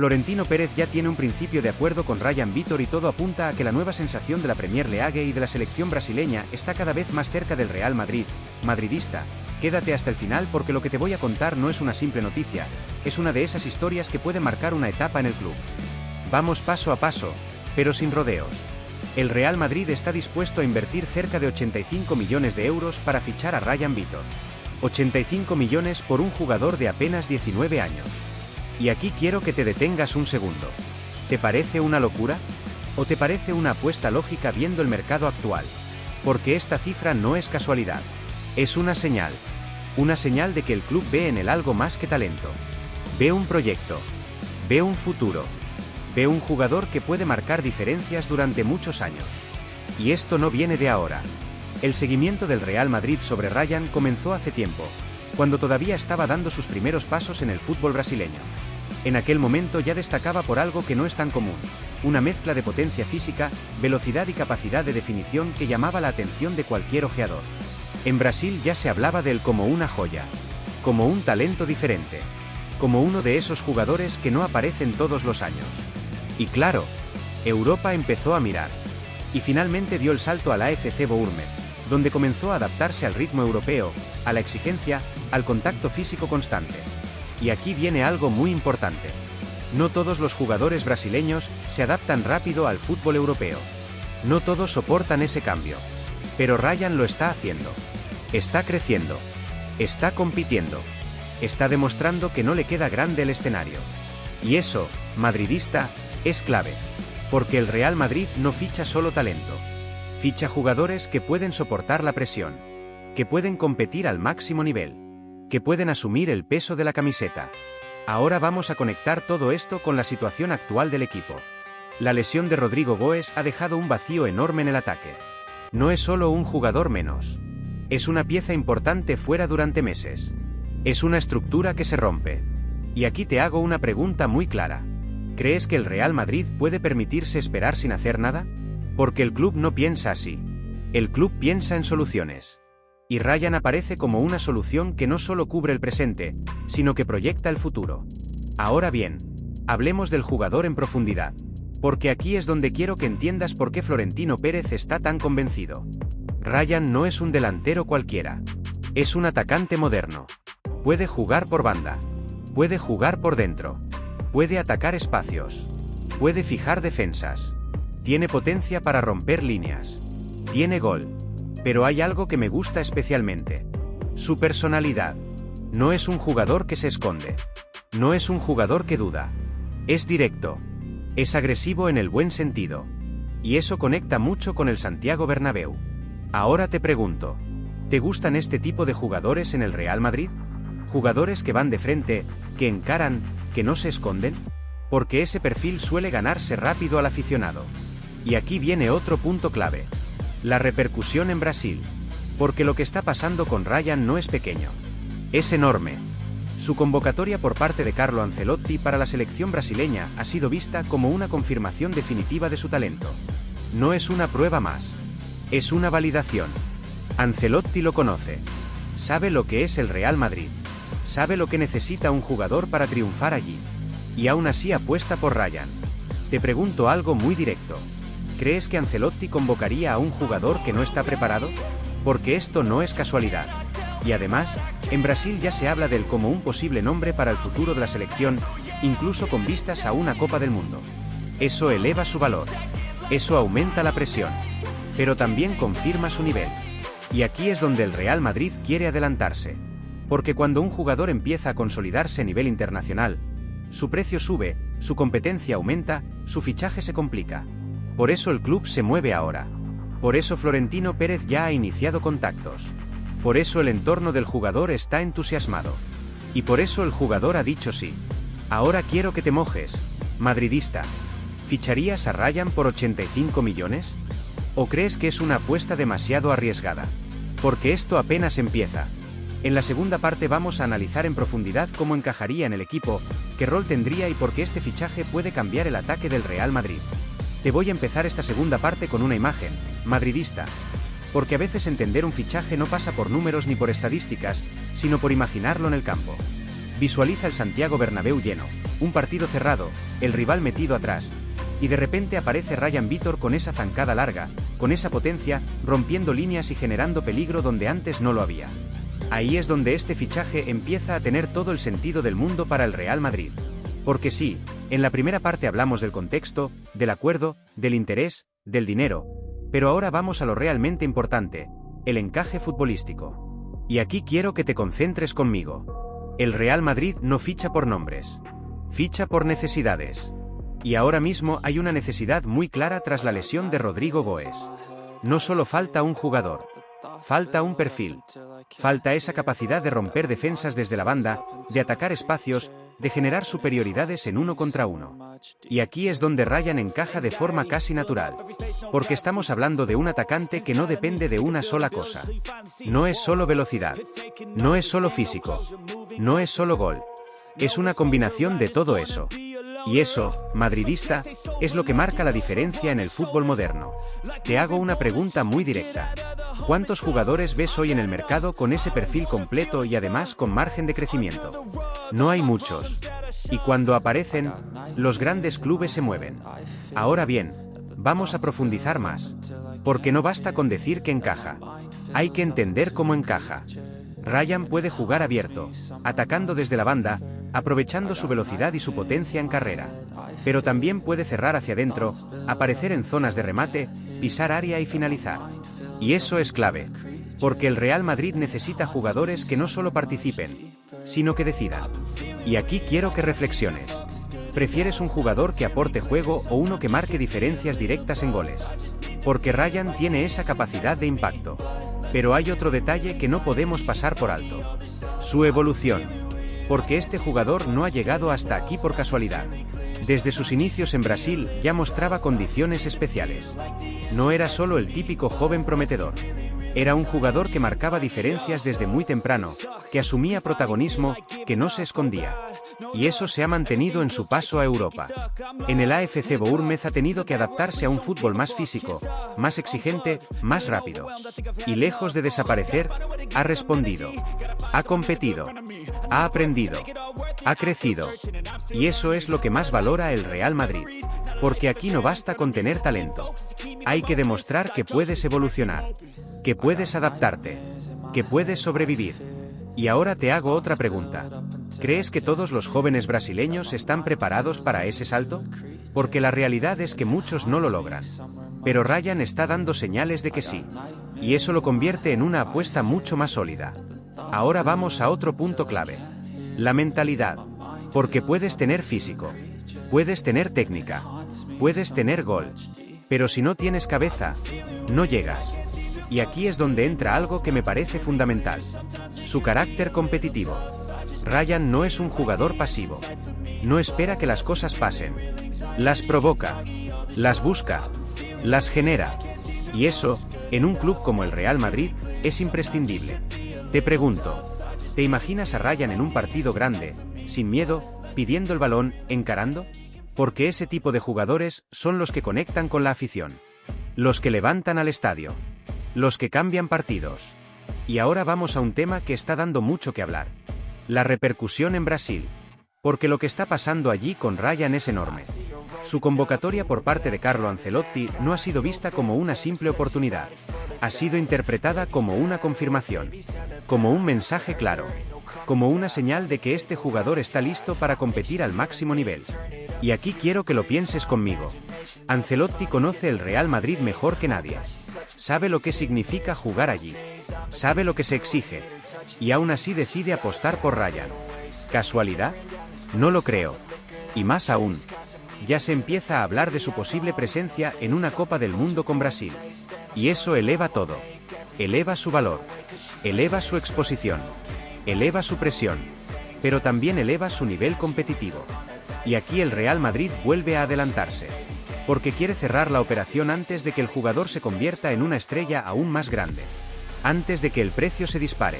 Florentino Pérez ya tiene un principio de acuerdo con Ryan Vitor y todo apunta a que la nueva sensación de la Premier League y de la selección brasileña está cada vez más cerca del Real Madrid. Madridista, quédate hasta el final porque lo que te voy a contar no es una simple noticia, es una de esas historias que puede marcar una etapa en el club. Vamos paso a paso, pero sin rodeos. El Real Madrid está dispuesto a invertir cerca de 85 millones de euros para fichar a Ryan Vitor. 85 millones por un jugador de apenas 19 años. Y aquí quiero que te detengas un segundo. ¿Te parece una locura? ¿O te parece una apuesta lógica viendo el mercado actual? Porque esta cifra no es casualidad. Es una señal. Una señal de que el club ve en él algo más que talento. Ve un proyecto. Ve un futuro. Ve un jugador que puede marcar diferencias durante muchos años. Y esto no viene de ahora. El seguimiento del Real Madrid sobre Ryan comenzó hace tiempo, cuando todavía estaba dando sus primeros pasos en el fútbol brasileño. En aquel momento ya destacaba por algo que no es tan común, una mezcla de potencia física, velocidad y capacidad de definición que llamaba la atención de cualquier ojeador. En Brasil ya se hablaba de él como una joya, como un talento diferente, como uno de esos jugadores que no aparecen todos los años. Y claro, Europa empezó a mirar. Y finalmente dio el salto a la AFC Bournemouth, donde comenzó a adaptarse al ritmo europeo, a la exigencia, al contacto físico constante. Y aquí viene algo muy importante. No todos los jugadores brasileños se adaptan rápido al fútbol europeo. No todos soportan ese cambio. Pero Ryan lo está haciendo. Está creciendo. Está compitiendo. Está demostrando que no le queda grande el escenario. Y eso, madridista, es clave. Porque el Real Madrid no ficha solo talento. Ficha jugadores que pueden soportar la presión. Que pueden competir al máximo nivel. Que pueden asumir el peso de la camiseta. Ahora vamos a conectar todo esto con la situación actual del equipo. La lesión de Rodrigo Goes ha dejado un vacío enorme en el ataque. No es solo un jugador menos. Es una pieza importante fuera durante meses. Es una estructura que se rompe. Y aquí te hago una pregunta muy clara. ¿Crees que el Real Madrid puede permitirse esperar sin hacer nada? Porque el club no piensa así. El club piensa en soluciones. Y Ryan aparece como una solución que no solo cubre el presente, sino que proyecta el futuro. Ahora bien, hablemos del jugador en profundidad. Porque aquí es donde quiero que entiendas por qué Florentino Pérez está tan convencido. Ryan no es un delantero cualquiera. Es un atacante moderno. Puede jugar por banda. Puede jugar por dentro. Puede atacar espacios. Puede fijar defensas. Tiene potencia para romper líneas. Tiene gol. Pero hay algo que me gusta especialmente. Su personalidad. No es un jugador que se esconde. No es un jugador que duda. Es directo. Es agresivo en el buen sentido. Y eso conecta mucho con el Santiago Bernabéu. Ahora te pregunto, ¿te gustan este tipo de jugadores en el Real Madrid? Jugadores que van de frente, que encaran, que no se esconden. Porque ese perfil suele ganarse rápido al aficionado. Y aquí viene otro punto clave. La repercusión en Brasil. Porque lo que está pasando con Ryan no es pequeño. Es enorme. Su convocatoria por parte de Carlo Ancelotti para la selección brasileña ha sido vista como una confirmación definitiva de su talento. No es una prueba más. Es una validación. Ancelotti lo conoce. Sabe lo que es el Real Madrid. Sabe lo que necesita un jugador para triunfar allí. Y aún así apuesta por Ryan. Te pregunto algo muy directo. ¿Crees que Ancelotti convocaría a un jugador que no está preparado? Porque esto no es casualidad. Y además, en Brasil ya se habla de él como un posible nombre para el futuro de la selección, incluso con vistas a una Copa del Mundo. Eso eleva su valor. Eso aumenta la presión. Pero también confirma su nivel. Y aquí es donde el Real Madrid quiere adelantarse. Porque cuando un jugador empieza a consolidarse a nivel internacional, su precio sube, su competencia aumenta, su fichaje se complica. Por eso el club se mueve ahora. Por eso Florentino Pérez ya ha iniciado contactos. Por eso el entorno del jugador está entusiasmado. Y por eso el jugador ha dicho sí. Ahora quiero que te mojes, madridista. ¿Ficharías a Ryan por 85 millones? ¿O crees que es una apuesta demasiado arriesgada? Porque esto apenas empieza. En la segunda parte vamos a analizar en profundidad cómo encajaría en el equipo, qué rol tendría y por qué este fichaje puede cambiar el ataque del Real Madrid. Te voy a empezar esta segunda parte con una imagen, madridista. Porque a veces entender un fichaje no pasa por números ni por estadísticas, sino por imaginarlo en el campo. Visualiza el Santiago Bernabéu lleno, un partido cerrado, el rival metido atrás. Y de repente aparece Ryan Vitor con esa zancada larga, con esa potencia, rompiendo líneas y generando peligro donde antes no lo había. Ahí es donde este fichaje empieza a tener todo el sentido del mundo para el Real Madrid. Porque sí, en la primera parte hablamos del contexto, del acuerdo, del interés, del dinero, pero ahora vamos a lo realmente importante, el encaje futbolístico. Y aquí quiero que te concentres conmigo. El Real Madrid no ficha por nombres. Ficha por necesidades. Y ahora mismo hay una necesidad muy clara tras la lesión de Rodrigo Goes. No solo falta un jugador. Falta un perfil. Falta esa capacidad de romper defensas desde la banda, de atacar espacios, de generar superioridades en 1 contra 1. Y aquí es donde Ryan encaja de forma casi natural. Porque estamos hablando de un atacante que no depende de una sola cosa. No es solo velocidad. No es solo físico. No es solo gol. Es una combinación de todo eso. Y eso, madridista, es lo que marca la diferencia en el fútbol moderno. Te hago una pregunta muy directa. ¿Cuántos jugadores ves hoy en el mercado con ese perfil completo y además con margen de crecimiento? No hay muchos. Y cuando aparecen, los grandes clubes se mueven. Ahora bien, vamos a profundizar más. Porque no basta con decir que encaja. Hay que entender cómo encaja. Ryan puede jugar abierto, atacando desde la banda, aprovechando su velocidad y su potencia en carrera. Pero también puede cerrar hacia adentro, aparecer en zonas de remate, pisar área y finalizar. Y eso es clave, porque el Real Madrid necesita jugadores que no solo participen, sino que decidan. Y aquí quiero que reflexiones. ¿Prefieres un jugador que aporte juego o uno que marque diferencias directas en goles? Porque Ryan tiene esa capacidad de impacto. Pero hay otro detalle que no podemos pasar por alto. Su evolución. Porque este jugador no ha llegado hasta aquí por casualidad. Desde sus inicios en Brasil ya mostraba condiciones especiales. No era solo el típico joven prometedor. Era un jugador que marcaba diferencias desde muy temprano, que asumía protagonismo, que no se escondía. Y eso se ha mantenido en su paso a Europa. En el AFC Bournemouth ha tenido que adaptarse a un fútbol más físico, más exigente, más rápido. Y lejos de desaparecer, ha respondido. Ha competido. Ha aprendido. Ha crecido. Y eso es lo que más valora el Real Madrid. Porque aquí no basta con tener talento. Hay que demostrar que puedes evolucionar. Que puedes adaptarte. Que puedes sobrevivir. Y ahora te hago otra pregunta. ¿Crees que todos los jóvenes brasileños están preparados para ese salto? Porque la realidad es que muchos no lo logran. Pero Ryan está dando señales de que sí. Y eso lo convierte en una apuesta mucho más sólida. Ahora vamos a otro punto clave. La mentalidad. Porque puedes tener físico. Puedes tener técnica. Puedes tener gol. Pero si no tienes cabeza, no llegas. Y aquí es donde entra algo que me parece fundamental. Su carácter competitivo. Ryan no es un jugador pasivo. No espera que las cosas pasen. Las provoca. Las busca. Las genera. Y eso, en un club como el Real Madrid, es imprescindible. Te pregunto, ¿te imaginas a Ryan en un partido grande, sin miedo, pidiendo el balón, encarando? Porque ese tipo de jugadores son los que conectan con la afición. Los que levantan al estadio. Los que cambian partidos. Y ahora vamos a un tema que está dando mucho que hablar. La repercusión en Brasil. Porque lo que está pasando allí con Ryan es enorme. Su convocatoria por parte de Carlo Ancelotti no ha sido vista como una simple oportunidad. Ha sido interpretada como una confirmación. Como un mensaje claro. Como una señal de que este jugador está listo para competir al máximo nivel. Y aquí quiero que lo pienses conmigo. Ancelotti conoce el Real Madrid mejor que nadie. Sabe lo que significa jugar allí. Sabe lo que se exige. Y aún así decide apostar por Ryan. ¿Casualidad? No lo creo. Y más aún. Ya se empieza a hablar de su posible presencia en una Copa del Mundo con Brasil. Y eso eleva todo. Eleva su valor. Eleva su exposición. Eleva su presión. Pero también eleva su nivel competitivo. Y aquí el Real Madrid vuelve a adelantarse. Porque quiere cerrar la operación antes de que el jugador se convierta en una estrella aún más grande. Antes de que el precio se dispare.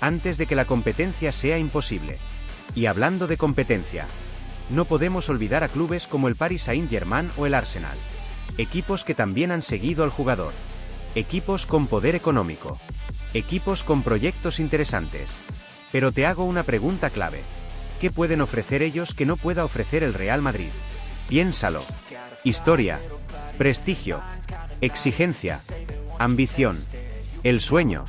Antes de que la competencia sea imposible. Y hablando de competencia, no podemos olvidar a clubes como el Paris Saint-Germain o el Arsenal. Equipos que también han seguido al jugador. Equipos con poder económico. Equipos con proyectos interesantes. Pero te hago una pregunta clave. ¿Qué pueden ofrecer ellos que no pueda ofrecer el Real Madrid? Piénsalo. Historia, prestigio, exigencia, ambición, el sueño.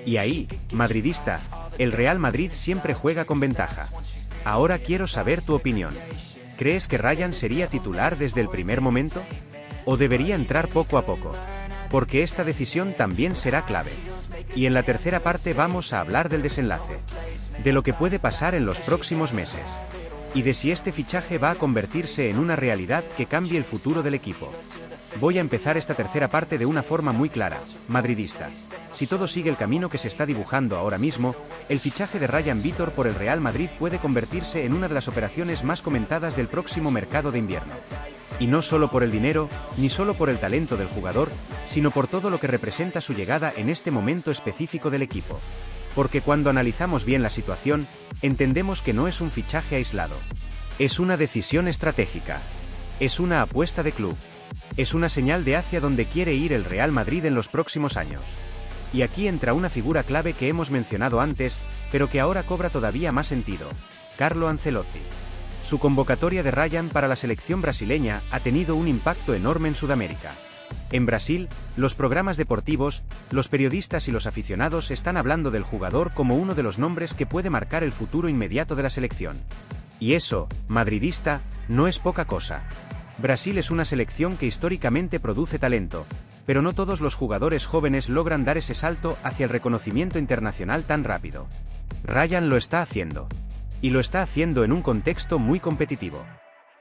Y ahí, madridista, el Real Madrid siempre juega con ventaja. Ahora quiero saber tu opinión. ¿Crees que Ryan sería titular desde el primer momento? ¿O debería entrar poco a poco? Porque esta decisión también será clave. Y en la tercera parte vamos a hablar del desenlace, de lo que puede pasar en los próximos meses, y de si este fichaje va a convertirse en una realidad que cambie el futuro del equipo. Voy a empezar esta tercera parte de una forma muy clara, madridista. Si todo sigue el camino que se está dibujando ahora mismo, el fichaje de Ryan Vitor por el Real Madrid puede convertirse en una de las operaciones más comentadas del próximo mercado de invierno. Y no solo por el dinero, ni solo por el talento del jugador, sino por todo lo que representa su llegada en este momento específico del equipo. Porque cuando analizamos bien la situación, entendemos que no es un fichaje aislado. Es una decisión estratégica. Es una apuesta de club. Es una señal de hacia dónde quiere ir el Real Madrid en los próximos años. Y aquí entra una figura clave que hemos mencionado antes, pero que ahora cobra todavía más sentido: Carlo Ancelotti. Su convocatoria de Ryan para la selección brasileña ha tenido un impacto enorme en Sudamérica. En Brasil, los programas deportivos, los periodistas y los aficionados están hablando del jugador como uno de los nombres que puede marcar el futuro inmediato de la selección. Y eso, madridista, no es poca cosa. Brasil es una selección que históricamente produce talento, pero no todos los jugadores jóvenes logran dar ese salto hacia el reconocimiento internacional tan rápido. Ryan lo está haciendo. Y lo está haciendo en un contexto muy competitivo.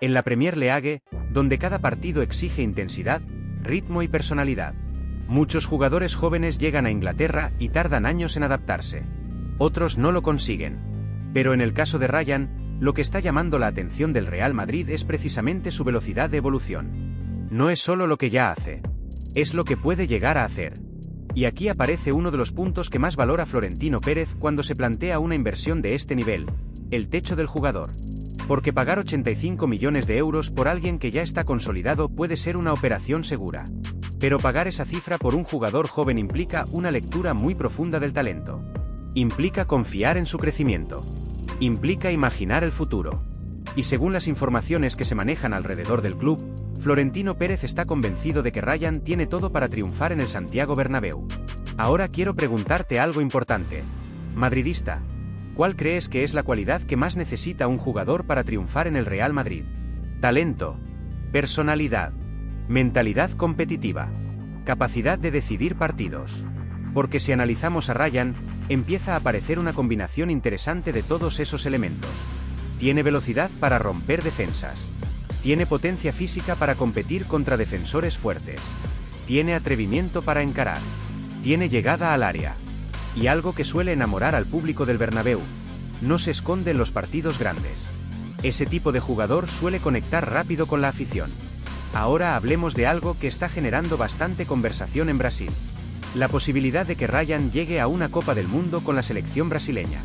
En la Premier League, donde cada partido exige intensidad, ritmo y personalidad. Muchos jugadores jóvenes llegan a Inglaterra y tardan años en adaptarse. Otros no lo consiguen. Pero en el caso de Ryan, lo que está llamando la atención del Real Madrid es precisamente su velocidad de evolución. No es solo lo que ya hace, es lo que puede llegar a hacer. Y aquí aparece uno de los puntos que más valora Florentino Pérez cuando se plantea una inversión de este nivel: el techo del jugador. Porque pagar 85 millones de euros por alguien que ya está consolidado puede ser una operación segura. Pero pagar esa cifra por un jugador joven implica una lectura muy profunda del talento. Implica confiar en su crecimiento. Implica imaginar el futuro. Y según las informaciones que se manejan alrededor del club, Florentino Pérez está convencido de que Ryan tiene todo para triunfar en el Santiago Bernabéu. Ahora quiero preguntarte algo importante. Madridista, ¿cuál crees que es la cualidad que más necesita un jugador para triunfar en el Real Madrid? Talento, personalidad, mentalidad competitiva, capacidad de decidir partidos. Porque si analizamos a Ryan, empieza a aparecer una combinación interesante de todos esos elementos. Tiene velocidad para romper defensas. Tiene potencia física para competir contra defensores fuertes. Tiene atrevimiento para encarar. Tiene llegada al área. Y algo que suele enamorar al público del Bernabéu: no se esconde en los partidos grandes. Ese tipo de jugador suele conectar rápido con la afición. Ahora hablemos de algo que está generando bastante conversación en Brasil: la posibilidad de que Ryan llegue a una Copa del Mundo con la selección brasileña.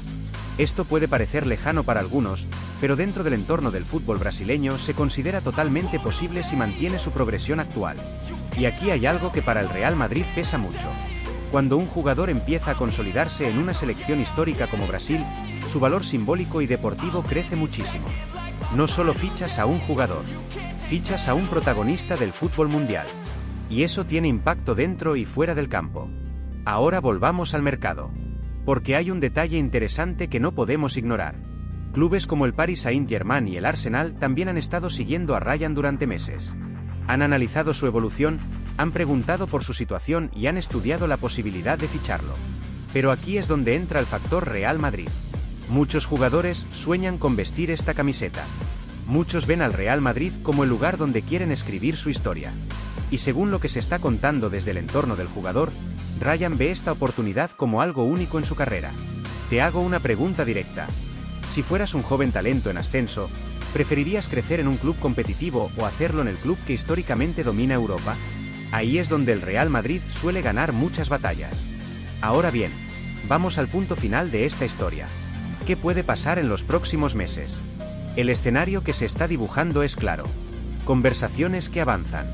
Esto puede parecer lejano para algunos, pero dentro del entorno del fútbol brasileño se considera totalmente posible si mantiene su progresión actual. Y aquí hay algo que para el Real Madrid pesa mucho. Cuando un jugador empieza a consolidarse en una selección histórica como Brasil, su valor simbólico y deportivo crece muchísimo. No solo fichas a un jugador, fichas a un protagonista del fútbol mundial. Y eso tiene impacto dentro y fuera del campo. Ahora volvamos al mercado. Porque hay un detalle interesante que no podemos ignorar. Clubes como el Paris Saint-Germain y el Arsenal también han estado siguiendo a Ryan durante meses. Han analizado su evolución, han preguntado por su situación y han estudiado la posibilidad de ficharlo. Pero aquí es donde entra el factor Real Madrid. Muchos jugadores sueñan con vestir esta camiseta. Muchos ven al Real Madrid como el lugar donde quieren escribir su historia. Y según lo que se está contando desde el entorno del jugador, Ryan ve esta oportunidad como algo único en su carrera. Te hago una pregunta directa. Si fueras un joven talento en ascenso, ¿preferirías crecer en un club competitivo o hacerlo en el club que históricamente domina Europa? Ahí es donde el Real Madrid suele ganar muchas batallas. Ahora bien, vamos al punto final de esta historia. ¿Qué puede pasar en los próximos meses? El escenario que se está dibujando es claro. Conversaciones que avanzan.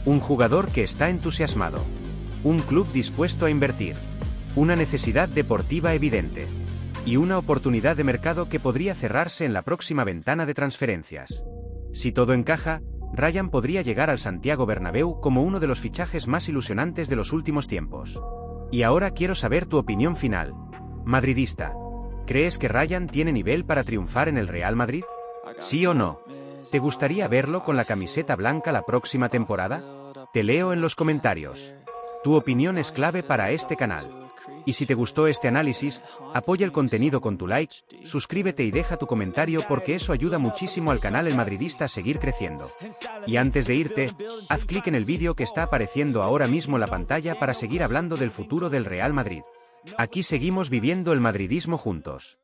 Un jugador que está entusiasmado. Un club dispuesto a invertir. Una necesidad deportiva evidente. y una oportunidad de mercado que podría cerrarse en la próxima ventana de transferencias. Si todo encaja, Ryan podría llegar al Santiago Bernabéu como uno de los fichajes más ilusionantes de los últimos tiempos. Y ahora quiero saber tu opinión final. Madridista, ¿crees que Ryan tiene nivel para triunfar en el Real Madrid? ¿Sí o no? ¿Te gustaría verlo con la camiseta blanca la próxima temporada? Te leo en los comentarios. Tu opinión es clave para este canal. Y si te gustó este análisis, apoya el contenido con tu like, suscríbete y deja tu comentario porque eso ayuda muchísimo al canal El Madridista a seguir creciendo. Y antes de irte, haz clic en el vídeo que está apareciendo ahora mismo en la pantalla para seguir hablando del futuro del Real Madrid. Aquí seguimos viviendo el madridismo juntos.